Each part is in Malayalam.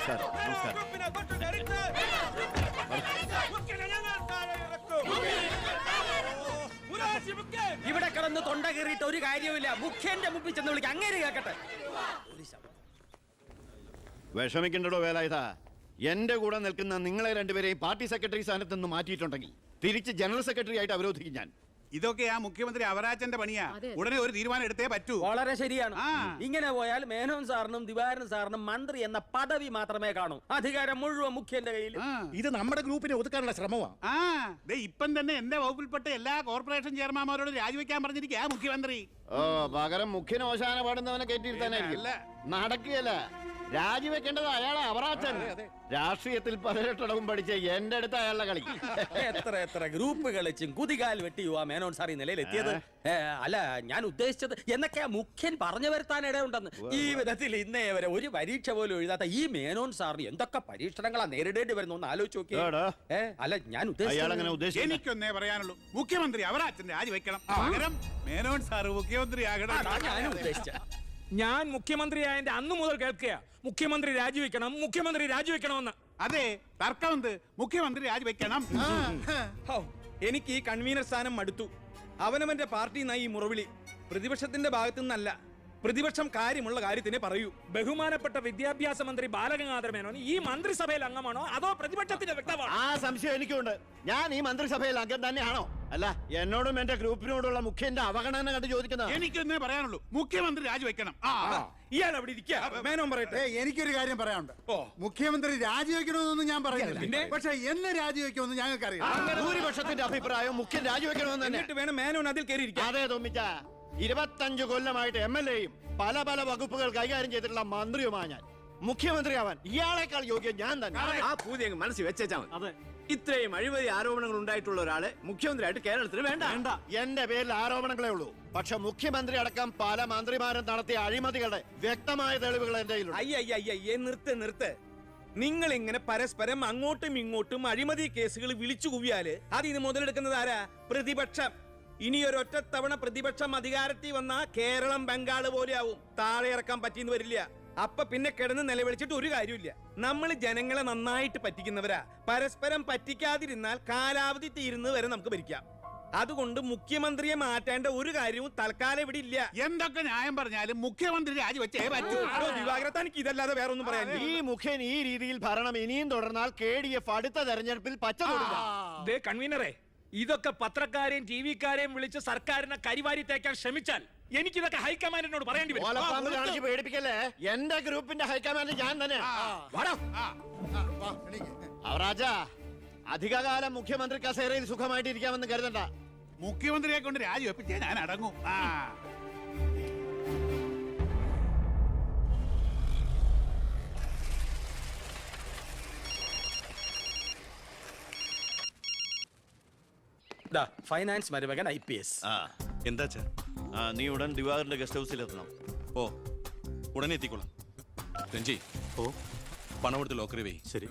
നമസ്കാരം നമസ്കാരം. ഇവിടെ കിടന്ന് തൊണ്ട കയറിയിട്ട് ഒരു കാര്യവുമില്ല. മുഖ്യന്റെ മുമ്പിൽ ചെന്ന് വിളിക്കുക, അങ്ങനെ കേക്കട്ടെ. വിഷമിക്കണ്ടോ വേലായുധ. എന്റെ കൂടെ നിൽക്കുന്ന നിങ്ങളെ രണ്ടുപേരെയും പാർട്ടി സെക്രട്ടറി സ്ഥാനത്ത് നിന്ന് മാറ്റിയിട്ടുണ്ടെങ്കിൽ തിരിച്ച് ജനറൽ സെക്രട്ടറി ആയിട്ട് അവരോധിക്കും ഞാൻ. ഇതൊക്കെ ആ മുഖ്യമന്ത്രി അവരാജന്റെ പണിയാ. ഉടനെ ഒരു തീരുമാനം എടുത്തേ പറ്റൂ. വളരെ ശരിയാണ്. ഇങ്ങനെ പോയാൽ മേനോൻ സാറിനും ദിവാരൻ സാറിനും മന്ത്രി എന്ന പദവി മാത്രമേ കാണൂ. അധികാരം മുഴുവൻ മുഖ്യന്റെ കയ്യിൽ. ഇത് നമ്മുടെ ഗ്രൂപ്പിനെ ഒതുക്കാനുള്ള ശ്രമമാണ്. ഇപ്പം തന്നെ എന്റെ വകുപ്പിൽപ്പെട്ട എല്ലാ കോർപ്പറേഷൻ ചെയർമാൻമാരോട് രാജിവെക്കാൻ പറഞ്ഞിരിക്കുക മുഖ്യമന്ത്രി. ഓ, പകരം മുഖ്യന് ഓശാന പാടുന്നവനെ കയറ്റിയിരുത്താനായില്ല. നടക്കുകയല്ല. രാജിവെക്കേണ്ടത് അയാളെ അവറാച്ചൻ. രാഷ്ട്രീയത്തിൽ 18 പഠിച്ച എന്റെ അടുത്ത് അയാളുടെ കളി. എത്ര ഗ്രൂപ്പ് കളിച്ചും കുതികാൽ വെട്ടിയുവാ മേനോൻ സാർ ഈ നിലയിലെത്തിയത്. അല്ല, ഞാൻ ഉദ്ദേശിച്ചത് എന്നൊക്കെയാ മുഖ്യൻ പറഞ്ഞു വരുത്താൻ ഇടയുണ്ടെന്ന്. ഈ വിധത്തിൽ ഇന്നേ വരെ ഒരു പരീക്ഷ പോലും എഴുതാത്ത ഈ മേനോൻ സാറിന് എന്തൊക്കെ പരീക്ഷണങ്ങളാ നേരിടേണ്ടി വരുന്നു എന്ന് ആലോചിച്ച് നോക്കി. അല്ല, ഞാൻ ഉദ്ദേശിച്ചത് എനിക്കൊന്നേ പറയാനുള്ളൂ, മുഖ്യമന്ത്രി അവരാച്ചൻ രാജിവെക്കണം. പകരം മേനോൻ സാർ മുഖ്യമന്ത്രി ആകണം. ഞാൻ ഉദ്ദേശിച്ച ഞാൻ മുഖ്യമന്ത്രിയായതിന്റെ അന്ന് മുതൽ കേൾക്കുക മുഖ്യമന്ത്രി രാജിവെക്കണമെന്ന്. അതെ, തർക്കമുണ്ട്. മുഖ്യമന്ത്രി രാജിവെക്കണം. എനിക്ക് ഈ കൺവീനർ സ്ഥാനം മടുത്തു. അവനവന്റെ പാർട്ടി നയി മുറവിളി പ്രതിപക്ഷത്തിന്റെ ഭാഗത്തു നിന്നല്ല. പ്രതിപക്ഷം കാര്യമുള്ള കാര്യത്തിനെ പറയൂ. ബഹുമാനപ്പെട്ട വിദ്യാഭ്യാസ മന്ത്രി ബാലഗംഗാധര മേനോൻ ഈ മന്ത്രിസഭയിൽ അംഗമാണോ അതോ പ്രതിപക്ഷത്തിന്റെ വ്യക്തമാണോ? ആ സംശയം എനിക്കുണ്ട്. ഞാൻ ഈ മന്ത്രിസഭയിൽ അംഗം തന്നെയാണോ? അല്ല, എന്നോടും എന്റെ ഗ്രൂപ്പിനോടുള്ള മുഖ്യന്റെ അവഗണന കണ്ട് ചോദിക്കുന്നത്. എനിക്കൊന്നേ പറയാനുള്ളൂ, മുഖ്യമന്ത്രി രാജിവെക്കണം. ഇയാൾ അവിടെ ഇരിക്കുക. മേനോൻ പറയട്ടെ. എനിക്കൊരു കാര്യം പറയാനുണ്ട്. മുഖ്യമന്ത്രി രാജിവെക്കണമെന്നൊന്നും ഞാൻ പറയുന്നില്ല, പക്ഷെ എന്ന് രാജിവെക്കുമെന്ന് ഞങ്ങൾക്കറിയാം. ഭൂരിപക്ഷത്തിന്റെ അഭിപ്രായം മുഖ്യൻ രാജിവെക്കണമെന്ന് തന്നെ. എന്നിട്ട് വേണം മേനോൻ അതിൽ കയറിയിരിക്കാം. അതെ തോമിച്ച, 25 കൊല്ലമായിട്ട് MLA-യും പല വകുപ്പുകൾ കൈകാര്യം ചെയ്തിട്ടുള്ള മന്ത്രിയുമാണ് ഞാൻ. മുഖ്യമന്ത്രിയാവാൻ ഇയാളെക്കാൾ യോഗ്യം ഞാൻ തന്നെ. ആ പൂതി മനസ്സിൽ വെച്ചാൽ മതി. ഇത്രയും അഴിമതി ആരോപണങ്ങൾ ഉണ്ടായിട്ടുള്ള ഒരാളെ മുഖ്യമന്ത്രിയായിട്ട് കേരളത്തിന് വേണ്ട. എന്റെ പേരിൽ ആരോപണങ്ങളേ ഉള്ളൂ. പക്ഷെ മുഖ്യമന്ത്രി അടക്കം പല മന്ത്രിമാരും നടത്തിയ അഴിമതികളുടെ വ്യക്തമായ തെളിവുകൾ എന്റെ കയ്യിലുണ്ട്. അയ്യയ്യേ, നിർത്ത്. നിങ്ങൾ ഇങ്ങനെ പരസ്പരം അങ്ങോട്ടും ഇങ്ങോട്ടും അഴിമതി കേസുകൾ വിളിച്ചു കുവിയാല് അതിന് മുതലെടുക്കുന്നത് ആരാ? പ്രതിപക്ഷം. ഇനി ഒരൊറ്റ തവണ പ്രതിപക്ഷം അധികാരത്തിൽ വന്നാ കേരളം ബംഗാള് പോലെയാവും. താഴെ ഇറക്കാൻ പറ്റിയെന്ന് വരില്ല. അപ്പൊ പിന്നെ കിടന്ന് നിലവിളിച്ചിട്ട് ഒരു കാര്യമില്ല. നമ്മൾ ജനങ്ങളെ നന്നായിട്ട് പറ്റിക്കുന്നവരാ. പരസ്പരം പറ്റിക്കാതിരുന്നാൽ കാലാവധി തീരുന്നത് വരെ നമുക്ക് ഭരിക്കാം. അതുകൊണ്ട് മുഖ്യമന്ത്രിയെ മാറ്റേണ്ട ഒരു കാര്യവും തൽക്കാലം ഇവിടെ ഇല്ല. എന്തൊക്കെ ന്യായം പറഞ്ഞാലും മുഖ്യമന്ത്രി രാജിവെച്ചേ പറ്റൂ. ദിവാകരത്താനിക്ക് ഇതല്ലാതെ വേറെ ഒന്നും പറയാൻ. ഈ മുഖ്യൻ ഈ രീതിയിൽ ഭരണം ഇനിയും തുടർന്നാൽ KDF അടുത്ത തെരഞ്ഞെടുപ്പിൽ പച്ച ദേ കൺവീനറെ, ഇതൊക്കെ പത്രക്കാരെയും TV-ക്കാരെയും വിളിച്ച് സർക്കാരിനെ കരിവാരി തേക്കാൻ ശ്രമിച്ചാൽ എനിക്കിതൊക്കെ ഹൈക്കമാൻഡിനോട് പറയേണ്ടി വരും. പേടിപ്പിക്കല്ലേ. എന്റെ ഗ്രൂപ്പിന്റെ ഹൈക്കമാൻഡ് ഞാൻ തന്നെ. അവറാജ, അധികകാലം മുഖ്യമന്ത്രി കസേരയിൽ സുഖമായിട്ട് ഇരിക്കാമെന്ന് കരുതണ്ട. മുഖ്യമന്ത്രിയെ കൊണ്ട് രാജിവെപ്പിച്ചേ ഞാൻ അടങ്ങും. ഫൈനാൻസ് മരുമകൻ IPS. എന്താ നീ ഉടൻ ദിവാകരന്റെ ഗസ്റ്റ് ഹൗസിൽ എത്തണം. ഓ, ഉടനെ എത്തിക്കോളാം. രഞ്ജി, പണം എടുത്ത് ലോക്കറി വേ. ശരി.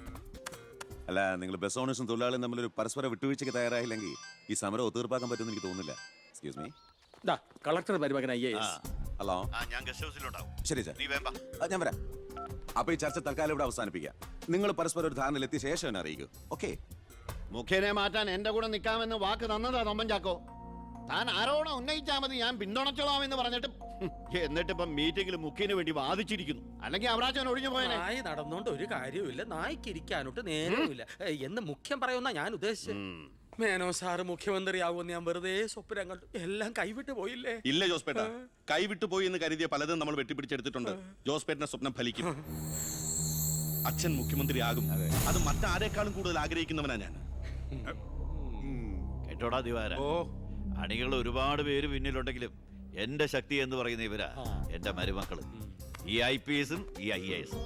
അല്ല, നിങ്ങൾ ബസ് ഓണേഴ്സും തൊഴിലാളിയും തമ്മിലൊരു പരസ്പര വിട്ടുവീഴ്ചയ്ക്ക് തയ്യാറായില്ലെങ്കിൽ ഈ സമരം ഒത്തീർപ്പാക്കാൻ പറ്റുമെന്ന് എനിക്ക് തോന്നുന്നില്ല. Excuse me. കളക്ടർ മരുമകൻ IAS. ഹലോ. ഞാൻ ഗസ്റ്റ് ഹൗസിലുണ്ടാവും. ശരി സാർ, നീ വേണ്ട. ഞാൻ വരാം. അപ്പൊ ഈ ചർച്ച തൽക്കാലം ഇവിടെ അവസാനിപ്പിക്കാം. നിങ്ങൾ പരസ്പരം ഒരു ധാരണയിൽ എത്തിയ ശേഷം എന്നെ അറിയിക്കൂ. ഓക്കെ? മുഖ്യനെ മാറ്റാൻ എന്റെ കൂടെ നിൽക്കാമെന്ന് വാക്ക് തന്നതാ തൊമ്പൻ ചാക്കോ. താൻ ആരോപണം ഉന്നയിച്ചാൽ മതി, ഞാൻ പിന്തുണച്ചോളാം എന്ന് പറഞ്ഞിട്ട് എന്നിട്ടിപ്പം മീറ്റിംഗിൽ മുഖ്യന് വേണ്ടി വാദിച്ചിരിക്കുന്നു. അല്ലെങ്കിൽ അവരാച്ചൻ ഒഴിഞ്ഞു പോയനെ. നായി നടന്നോണ്ട് ഒരു കാര്യമില്ല, നായ്ക്ക് ഇരിക്കാനോട്ട് നേരമില്ല എന്ന് മുഖ്യം പറയുന്ന ഞാൻ ഉദ്ദേശിച്ചത്. മേനോ സാറ് മുഖ്യമന്ത്രിയാവുമെന്ന് ഞാൻ വെറുതെ സ്വപ്നം കണ്ടു. എല്ലാം കൈവിട്ട് പോയില്ലേ? ഇല്ല ജോസ്പേട്ട, കൈവിട്ടു പോയി എന്ന് കരുതിയ പലതും നമ്മൾ വെട്ടിപ്പിടിച്ചെടുത്തിട്ടുണ്ട്. ജോസ്പേട്ടന്റെ സ്വപ്നം ഫലിക്കും. അച്ഛൻ മുഖ്യമന്ത്രിയാകും. അത് മറ്റാരേക്കാളും കൂടുതൽ ആഗ്രഹിക്കുന്നവനാ ഞാൻ. കേട്ടോടാ ദിവാര, അണികൾ ഒരുപാട് പേര് പിന്നിലുണ്ടെങ്കിലും എന്റെ ശക്തി എന്ന് പറയുന്ന ഇവരാ എന്റെ മരുമക്കള്. ഈ IPS-ഉം ഈ IAS-ഉം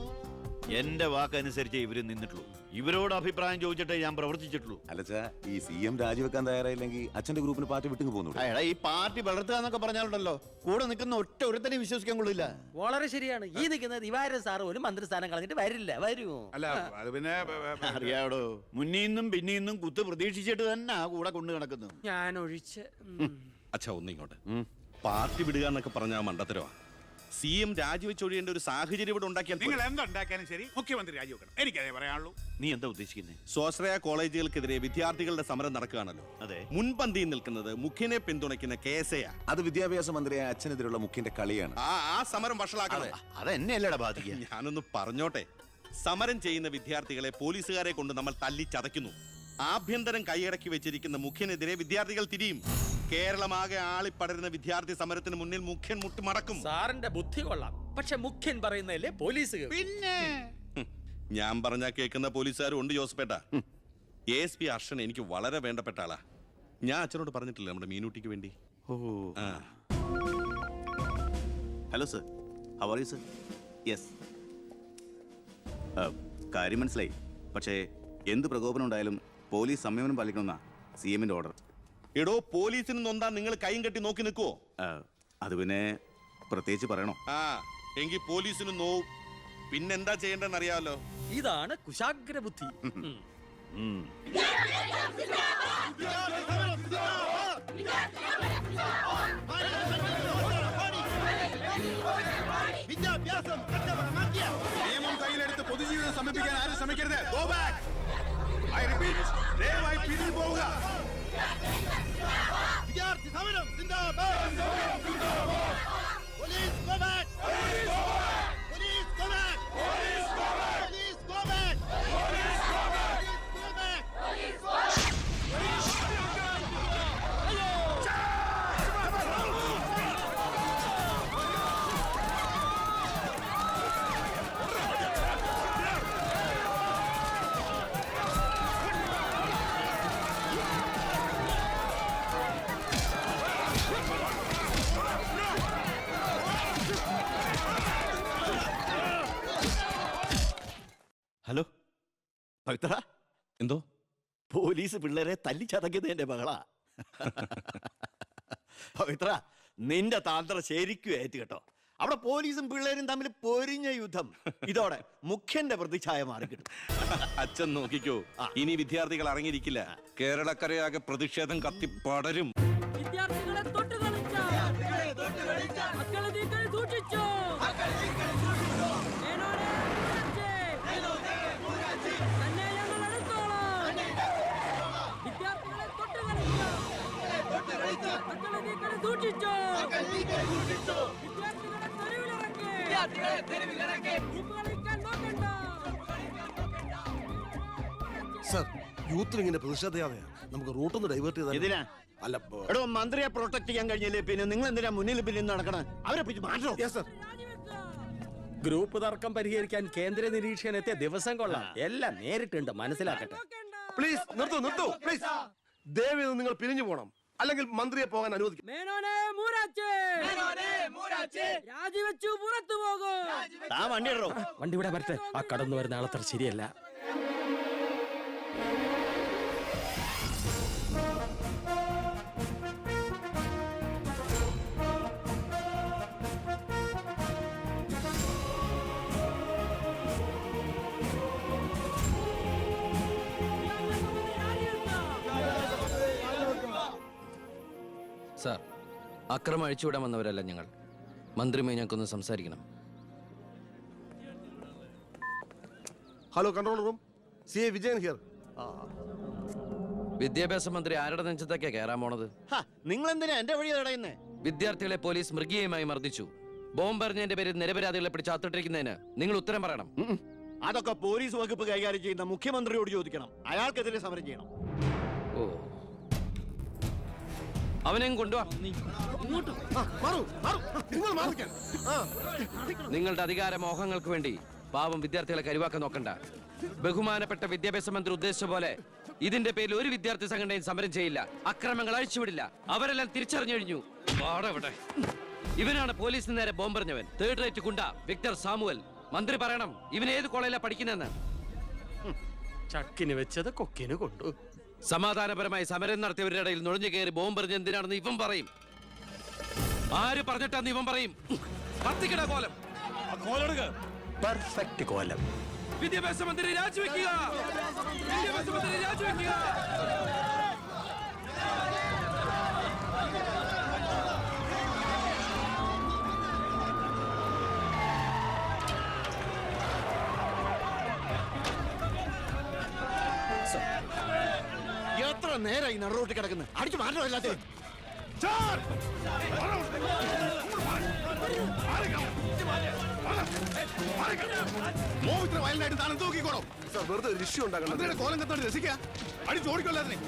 എന്റെ വാക്കനുസരിച്ച് ഇവര് നിന്നിട്ടുള്ളൂ. ഇവരോട് അഭിപ്രായം ചോദിച്ചിട്ടേ ഞാൻ പ്രവർത്തിച്ചിട്ടുള്ളൂ. അല്ലച്ചാ, ഈ CM രാജിവെക്കാൻ തയ്യാറായില്ലെങ്കിൽ അച്ഛന്റെ ഗ്രൂപ്പിന് പാർട്ടി വിട്ടു പോകുന്നു. ഈ പാർട്ടി വളർത്തുക എന്നൊക്കെ പറഞ്ഞാലുണ്ടല്ലോ, കൂടെ നിൽക്കുന്ന ഒറ്റ ഒരുത്തനെ വിശ്വസിക്കാൻ കൊള്ളില്ല. വളരെ ശരിയാണ്. ഈ നിൽക്കുന്ന ദിവാരൻ സാറ് ഒരു മന്ത്രിസ്ഥാനം കളഞ്ഞിട്ട് വരില്ല. വരുമോ? അല്ല, അത് പിന്നെ അറിയാടോ, മുന്നീന്നും പിന്നീന്നും കുത്ത് പ്രതീക്ഷിച്ചിട്ട് തന്നെ ആ കൂടെ കൊണ്ടു നടക്കുന്നു. ഞാൻ ഒഴിച്ച്. അച്ഛാ, ഒന്നിങ്ങോട്ട്. പാർട്ടി വിടുക എന്നൊക്കെ പറഞ്ഞാൽ മണ്ടത്തരവാ. CM രാജിവെച്ചൊഴിയേണ്ട ഒരു സാഹചര്യം ഇവിടെ ഉണ്ടാക്കിയാൽ നിങ്ങൾ എന്തുണ്ടാക്കിയാലും ശരി മുഖ്യമന്ത്രി രാജിവെക്കണം. എനിക്കതേ പറയാനുള്ളൂ. നീ എന്താ ഉദ്ദേശിക്കുന്നത്? സ്വാശ്രയ കോളേജുകൾക്കെതിരെ വിദ്യാർത്ഥികളുടെ സമരം നടക്കുകയാണല്ലോ. അതെ. മുൻപന്തിയിൽ നിൽക്കുന്നത് മുഖ്യനെ പിന്തുണയ്ക്കുന്ന കേസയാ. അത് വിദ്യാഭ്യാസ മന്ത്രിയായ അച്ഛനെതിരുള്ള മുഖ്യന്റെ കളിയാണ്. ആ സമരം വഷളാക്കണം. അതെന്നെയല്ലടാ ബാധിക്കുക. ഞാനൊന്ന് പറഞ്ഞോട്ടെ. സമരം ചെയ്യുന്ന വിദ്യാർത്ഥികളെ പോലീസുകാരെ കൊണ്ട് നമ്മൾ തല്ലിച്ചതയ്ക്കുന്നു. ആഭ്യന്തരം കൈയടക്കി വെച്ചിരിക്കുന്ന മുഖ്യനെതിരെ വിദ്യാർത്ഥികൾ തിരിയും. കേരളമാകെ ആളിപ്പടരുന്ന വിദ്യാർത്ഥി സമരത്തിന് മുന്നിൽ മുഖ്യൻ മുട്ടിമടക്കും. സാറിന്റെ ബുദ്ധി കൊള്ളാം, പക്ഷെ മുഖ്യൻ പറയുന്നതല്ലേ പോലീസ്. പിന്നെ ഞാൻ പറഞ്ഞാ കേൾക്കുന്ന പോലീസുകാരും ഉണ്ട് ജോസഫേട്ട. ASP അർഷൻ എനിക്ക് വളരെ വേണ്ടപ്പെട്ട ആളാ. ഞാൻ അച്ഛനോട് പറഞ്ഞിട്ടില്ല നമ്മുടെ മീനൂട്ടിക്ക് വേണ്ടി. Hello sir, how are you sir? Yes, കാര്യം മനസ്സിലായി. പക്ഷേ എന്ത് പ്രകോപനം ഉണ്ടായാലും പോലീസ് സംയമനം പാലിക്കണമെന്നാ CMന്റെ ഓർഡർ. എടോ, പോലീസിന് നൊന്താ നിങ്ങൾ കൈയും കെട്ടി നോക്കി നിൽക്കുവോ? അത് പിന്നെ പ്രത്യേകിച്ച് പറയണോ? എങ്കിൽ പോലീസിന് നോവും. പിന്നെന്താ ചെയ്യേണ്ടെന്ന് അറിയാമല്ലോ. ഇതാണ് കുശാഗ്ര ബുദ്ധി. നിയമം കയ്യിലെടുത്ത് പൊതുജീവിതം സമർപ്പിക്കാൻ ആരും ശ്രമിക്കരുത്. Go back. I repeat, ദയവായി പിരിഞ്ഞു പോവുക. വിദ്യാർത്ഥി സമരം സിന്ദാബാദ്. Police go back. Police go back. Police go back. Police go back. Police go back. Police go back. Police go back. Hello Pavithra, എന്തോ പോലീസ് പിള്ളേരെ തല്ലിച്ചതക്കിയത് എന്റെ മകളാ. പവിത്ര, നിന്റെ താന്ത്രം ശരിക്കും ഏറ്റ് കേട്ടോ. അവിടെ പോലീസും പിള്ളേരും തമ്മിൽ പൊരിഞ്ഞ യുദ്ധം. ഇതോടെ മുഖ്യന്റെ പ്രതിച്ഛായ മാറിക്കിട്ടും. അച്ഛൻ നോക്കിക്കോ, ഇനി വിദ്യാർത്ഥികൾ ഇറങ്ങിയിരിക്കില്ല. കേരളക്കരയാകെ പ്രതിഷേധം കത്തിപ്പടരും. വിദ്യാർത്ഥികളെ തൊട്ടുകളിച്ചോ, മക്കളെ നീക്കൾ സൂക്ഷിച്ചോ, തന്നെ ഞങ്ങൾ എടുത്തോളാം. വിദ്യാർത്ഥികളെ തൊട്ടുകളിച്ചോ, മക്കളെ നീക്കൾ സൂക്ഷിച്ചോ, വിദ്യാർത്ഥികളെ തെരുവിലിറക്കി, കളിക്കാൻ നോക്കണ്ട. സർ, യൂത്തിന് ഇങ്ങനെ പ്രതിഷേധയാതെയാ നമുക്ക് റൂട്ടൊന്ന് ഡൈവേർട്ട് ചെയ്താൽ. ഇതിനാ അല്ല, എടോ, മന്ത്രിയെ പ്രൊട്ടക്ട് ചെയ്യാൻ കഴിഞ്ഞില്ലേ പിന്നെ നിങ്ങൾ എന്തിനാ മുന്നിൽ പിന്നിൽ നടക്കണം? അവരെ പിടിച്ച് മാറ്റോ. സർ, ഗ്രൂപ്പ് തർക്കം പരിഹരിക്കാൻ കേന്ദ്ര നിരീക്ഷകൻ എത്തിയ ദിവസം കൊള്ളാം. എല്ലാം നേരിട്ടുണ്ട്, മനസ്സിലാക്കട്ടെ. പ്ലീസ് നിർത്തൂ പ്ലീസ്. ദയവേത് നിങ്ങൾ പിരിഞ്ഞു പോകണം, അല്ലെങ്കിൽ മന്ത്രിയെ പോകാൻ അനുവദിക്കും. മേനോനെ മൂരാച്ചേ, രാജിവെച്ചു പുറത്തു പോകും. ആ വണ്ടി ഇടറോ. വണ്ടി ഇവിടെ വരട്ടെ. ആ കടന്നു വരുന്ന ആളത്ര ശരിയല്ല. സാർ, അക്രമം അഴിച്ചുവിടാൻ വന്നവരല്ല ഞങ്ങൾ. മന്ത്രിയുമായി ഞങ്ങൾക്കൊന്ന് സംസാരിക്കണം. Hello, control room, CA Vijayan here. വിദ്യാഭ്യാസ മന്ത്രി ആരുടെ നെഞ്ചത്തൊക്കെയാ കയറാൻ പോണത്? നിങ്ങൾ എന്തിനാ എന്റെ വഴി തടയുന്നേ? വിദ്യാർത്ഥികളെ പോലീസ് മൃഗീയമായി മർദ്ദിച്ചു. ബോംബെറിഞ്ഞതിന്റെ പേരിൽ നിരപരാധികളെ പിടിച്ച് അത്തിട്ടിരിക്കുന്നതിന് നിങ്ങൾ ഉത്തരം പറയണം. അതൊക്കെ പോലീസ് വകുപ്പ് കൈകാര്യം ചെയ്യുന്ന മുഖ്യമന്ത്രിയോട് ചോദിക്കണം. അയാൾക്കെതിരെ സമരം ചെയ്യണം. ഓ, അവനെയും കൊണ്ടുവാ. നിങ്ങളുടെ അധികാര മോഹങ്ങൾക്ക് വേണ്ടി പാവം വിദ്യാർത്ഥികളെ കരുവാക്കാൻ നോക്കണ്ട. ബഹുമാനപ്പെട്ട വിദ്യാഭ്യാസ മന്ത്രി ഉദ്ദേശിച്ച പോലെ ഇതിന്റെ പേരിൽ ഒരു വിദ്യാർത്ഥി സംഘടനയും സമരം ചെയ്യില്ല, അക്രമങ്ങൾ അഴിച്ചുവിടില്ല. അവരെല്ലാം തിരിച്ചറിഞ്ഞു കഴിഞ്ഞു. ഇവനാണ് പോലീസിന് നേരെ ബോംബെറിഞ്ഞവൻ, 3rd റേറ്റ് ഗുണ്ട വിക്ടർ സാമുവൽ. മന്ത്രി പറയണം ഇവൻ ഏത് കോളേജിലാണ് പഠിക്കുന്നതെന്ന്. ചക്കിന് വെച്ചത് കൊക്കിന് കൊണ്ടു. സമാധാനപരമായി സമരം നടത്തിയവരുടെ ഇടയിൽ നുഴഞ്ഞു കയറി ബോംബെറിഞ്ഞ് എന്തിനാണെന്ന് ഇവൻ പറയും. ആര് പറഞ്ഞിട്ടാന്ന് ഇവൻ പറയും. കത്തിക്കട കോലം. പെർഫെക്റ്റ് കോലം. വിദ്യാഭ്യാസ മന്ത്രി രാജിവെക്കുക. വിദ്യാഭ്യാസ മന്ത്രി രാജിവെക്കുക. എത്ര നേരം ഈ നടുറോട്ടി കിടക്കുന്നത് അടിച്ചു മാറ്റം എല്ലാத்தைയും വയലിനായിട്ട് താനും തൂക്കിക്കോളും സാർ വെറുതെ ഒരു ഇഷ്യൂ ഉണ്ടാക്കണം കോലം കത്തോട് രസിക്കുക അടിച്ച് ഓടിക്കൊള്ളാതെ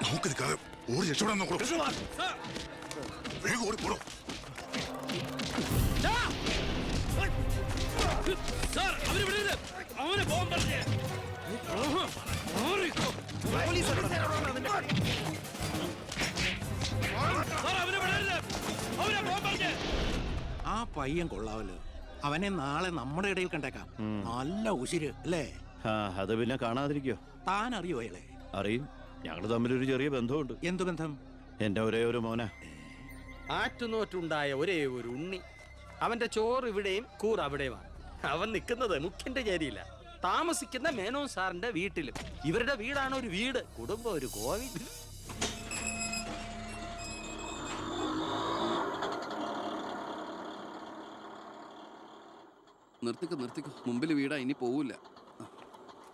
നമുക്ക് നിൽക്കാതെ ഓടി രക്ഷപ്പെടാൻ നോക്കണോ വേഗം ഓടിപ്പോടോ ആ പയ്യൻ കൊള്ളാവല്ലോ അവനെ നാളെ നമ്മുടെ ഇടയിൽ കണ്ടേക്കാം നല്ല ഉശിര് അല്ലേ അത് പിന്നെ കാണാതിരിക്കോ? താൻ അറിയോ അയാളെ? അറിയും. ഞങ്ങൾ തമ്മിലൊരു ചെറിയ ബന്ധമുണ്ട്. എന്തു ബന്ധം? എന്റെ ഒരേ ഒരു മോന. ആറ്റുനോറ്റുണ്ടായ ഒരേ ഒരു ഉണ്ണി. അവന്റെ ചോറ് ഇവിടെയും കൂറ് അവിടെയുമാണ്. അവൻ നിൽക്കുന്നത് മുഖ്യന്റെ ചേരിയില്ല, താമസിക്കുന്ന മേനോൻ സാറിന്റെ വീട്ടിലും. ഇവരുടെ വീടാണ് ഒരു വീട്, കുടുംബം ഒരു കോവിൽ. നിർത്തിക്കോ മുമ്പിൽ വീടാ, ഇനി പോവില്ല.